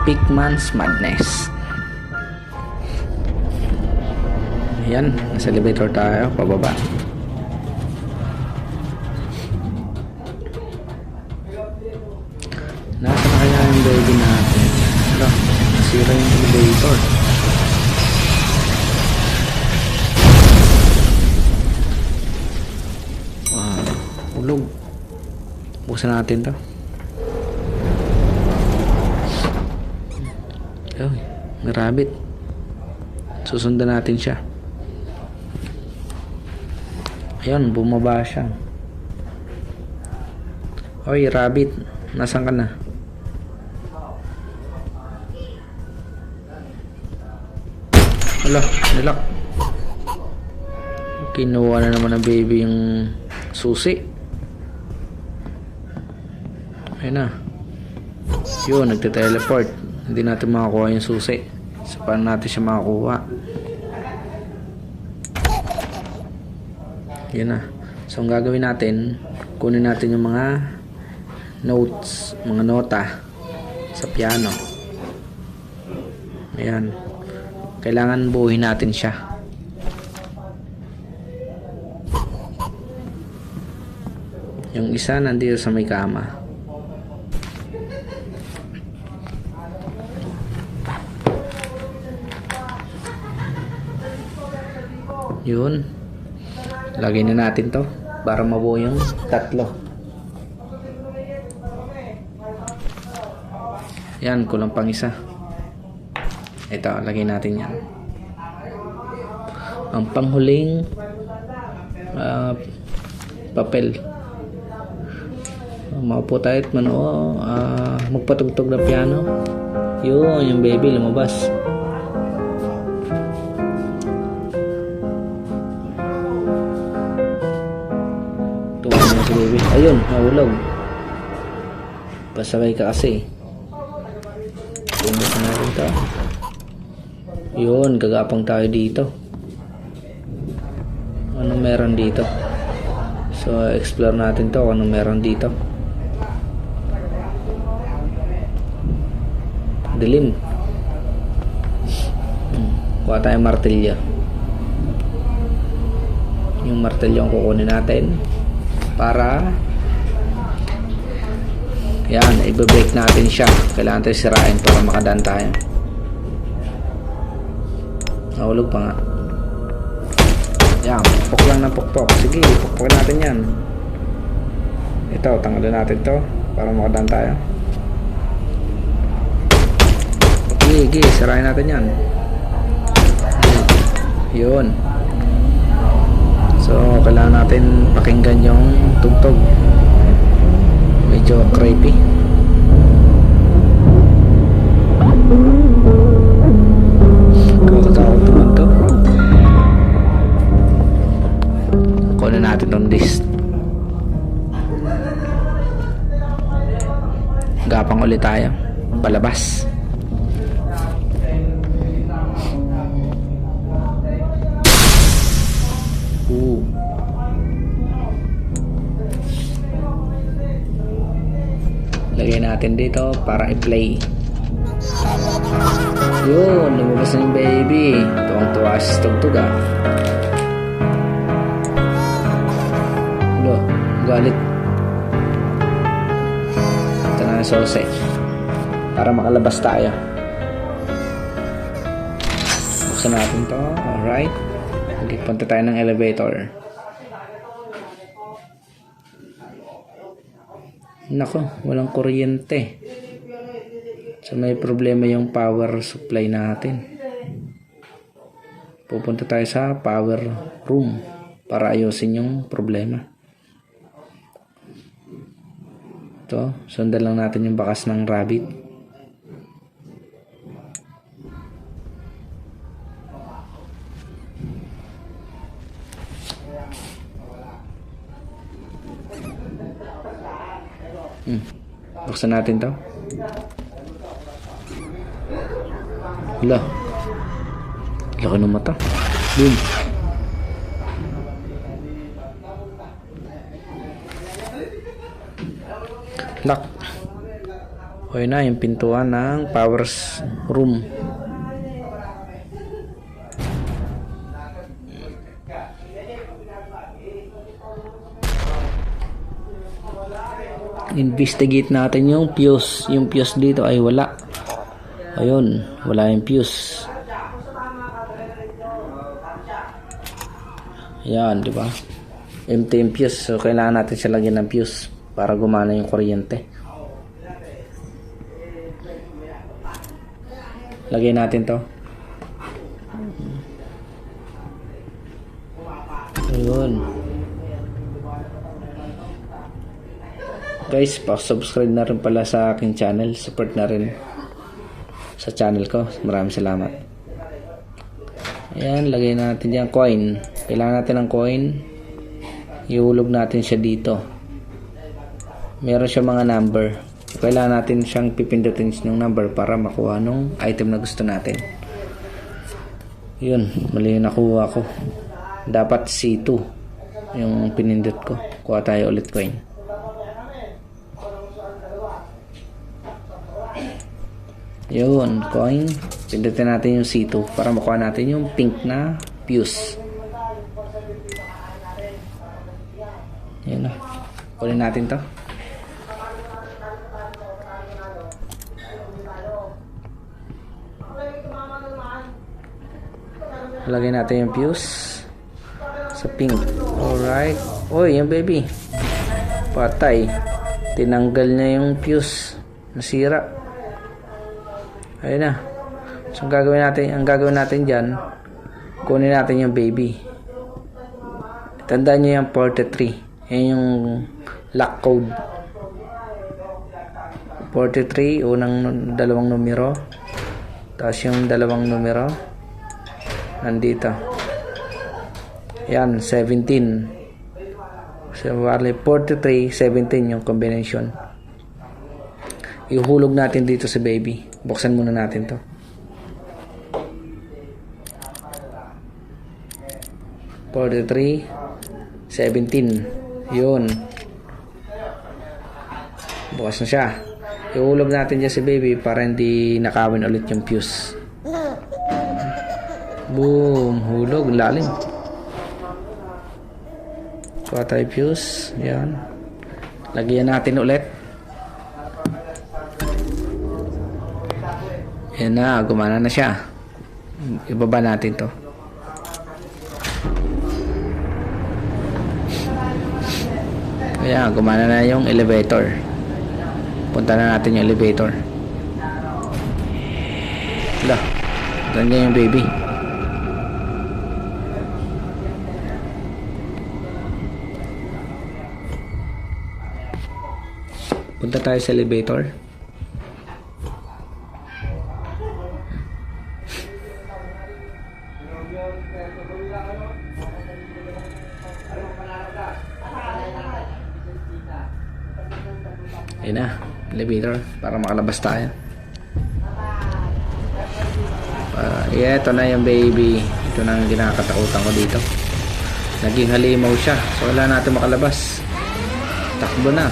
Pickman's Madness. Ayan, nasa elevator tayo, pababa. Nasa na kaya yung baby natin? Hala, nasira yung elevator. Ulog. Buksan natin to. Oh, may rabbit. Susundan natin siya. Ayun, bumaba siya. Oy, rabbit, nasaan ka na? Hala, nilak. Kinuha na naman ng baby yung susi. Ayun na. Yun, nagte-teleport. Hindi natin makakuha yung susi. So, paano natin siya makakuha? Yun na. So, ang gagawin natin, kunin natin yung mga notes, mga nota sa piano. Ayan. Kailangan buuhin natin siya. Yung isa nandito sa may kama. Yun. Lagay na natin to para mabuo yung tatlo. Yan, kulang pang isa. Ito, lagay natin yan. Ang panghuling papel. Maupo tayo at magpatugtog ng piano. Yun, yung baby lumabas. Baby. Ayun, nahulog. Pasabay ka kasi. Tingnan natin ito. Yun, gagapang tayo dito. Anong meron dito? So, explore natin to. Anong meron dito? Dilim. Kuha tayong martilyo. Yung martilyo ang kukunin natin. Para yan, i-break natin siya. Kailangan tayo sirain para makadaan tayo. Nahulog pa nga. Yan, pukpok lang ng pukpok. Sige, pukpokin natin yan. Ito, tanggalin natin to para makadaan tayo. Sige, sirain natin yan. Yun. So, kailangan natin pakinggan yung tugtog. Medyo creepy. Kakatakot naman to. Kunin natin yung list. Gapang ulit tayo. Palabas. Lagay natin dito para i-play. Yun, lumabas na yung baby. Tuwang-tuwa sa tugtog ah. Ano, galit. Ito na ang sose. Para makalabas tayo. Buksan natin to. Alright. Punta tayo ng elevator. Nako, walang kuryente. So may problema yung power supply natin. Pupunta tayo sa power room para ayusin yung problema. Ito, sundan lang natin yung bakas ng rabbit. Buksan natin to. Wala. Laki ng mata. Boom. Lock. Okay na yung pintuan ng power room. Investigate natin yung fuse. Yung fuse dito ay wala. Ayun, wala yung fuse. Ayan, di ba? Empty yung fuse. So, kailangan natin siya lagyan ng fuse para gumana yung kuryente. Lagay natin to. Ayun. Guys, pa-subscribe na rin pala sa aking channel. Support na rin sa channel ko. Maraming salamat. Ayan, lagay natin dyan coin. Kailangan natin ng coin. Ihulog natin siya dito. Meron siya mga number. Kailangan natin siyang pipindutin ng number para makuha nung item na gusto natin. Yun, mali yung nakuha ko. Dapat C2 yung pinindot ko. Kuha tayo ulit coin. Yun, coin. Pindutin natin yung C2 para makuha natin yung pink na fuse. Yun na. Kunin natin to. Lagay natin yung fuse sa pink. Alright. Oy, yung baby. Patay. Tinanggal niya yung fuse. Nasira. Ayun na. So, ang gagawin natin dyan, kunin natin yung baby. Tandaan nyo yung 43. Yan yung lock code. 43, unang dalawang numero. Tapos yung dalawang numero, nandito. Yan, 17. So, bali 43, 17 yung combination. Ihulog natin dito sa baby. Buksan muna natin to. (43, 17). Yun. Bukas na siya. Ihulog natin dyan si baby para hindi nakawin ulit yung fuse. Boom. Hulog. Lalim. Kuha tayo fuse. Yan. Lagyan natin ulit. Yan na, gumana na siya. Ibaba natin to. Ayan, gumana na yung elevator. Punta na natin yung elevator. Wala. Ganyan yung baby. Punta tayo sa elevator. Ayun na, elevator para makalabas tayo. Ito na yung baby. Ito na ang ginakatakutan ko dito. Naging halimaw siya. So wala natin makalabas. Takbo na.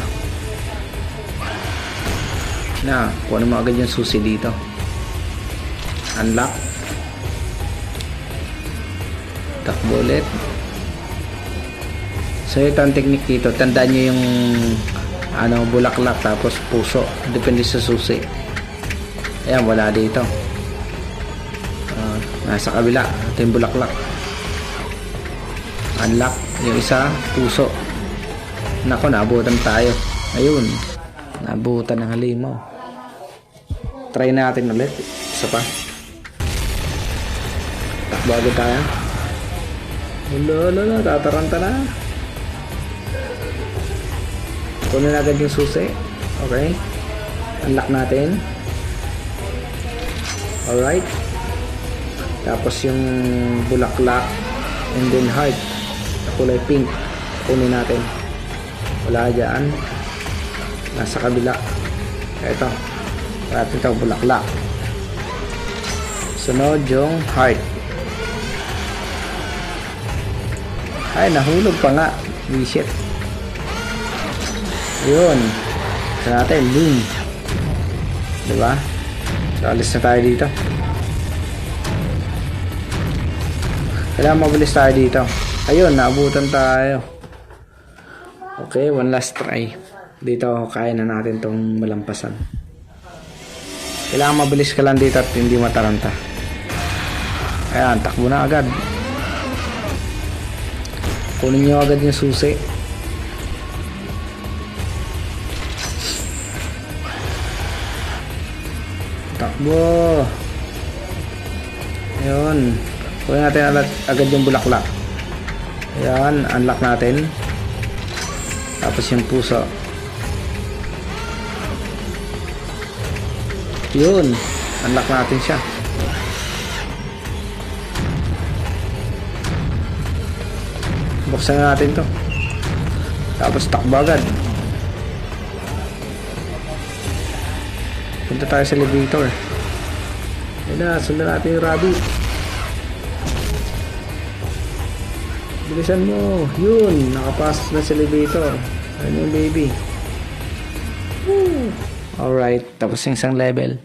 Kunin mo agad yung susi dito. Unlock. Takbo ulit. So ito ang technique dito. Tandaan nyo yung bulaklak tapos puso. Depende sa susi. Ayan, wala dito. Nasa kabila. Ito yung bulaklak. Unlock. Yung isa, puso. Nako, naabutan tayo. Ayun. Naabutan ng halimaw. Try natin ulit. Isa pa. Takbo agad tayo. Wala. Tataranta na. Kunin agad yung susi. Okay. Unlock natin. Alright. Tapos yung bulaklak and then heart na kulay pink. Kunin natin. Wala dyan. Nasa kabila. Ito. Natin ito bulaklak. Sunod yung heart. Ay, nahulog pa nga. Shit. Yun. Sa natin, boom. Diba? So, alis na tayo dito. Kailangan mabilis tayo dito. Ayun, naabutan tayo. Okay, one last try. Dito, kaya na natin tong malampasan. Kailangan mabilis ka lang dito at hindi mataranta. Ayan, takbo na agad. Kunin nyo agad yung susi. Takbo. Ayun. Kunin natin agad yung bulaklak. Ayan, unlock natin. Tapos yung puso. Yun, unlock natin siya. Buksan na natin to. Tapos takbo agad. Punta tayo sa elevator. Ayun na, sundan natin yung rabbit. Bilisan mo. Yun, nakapasok na sa elevator. Ayun yung baby. Woo. Alright, tapos yung isang level.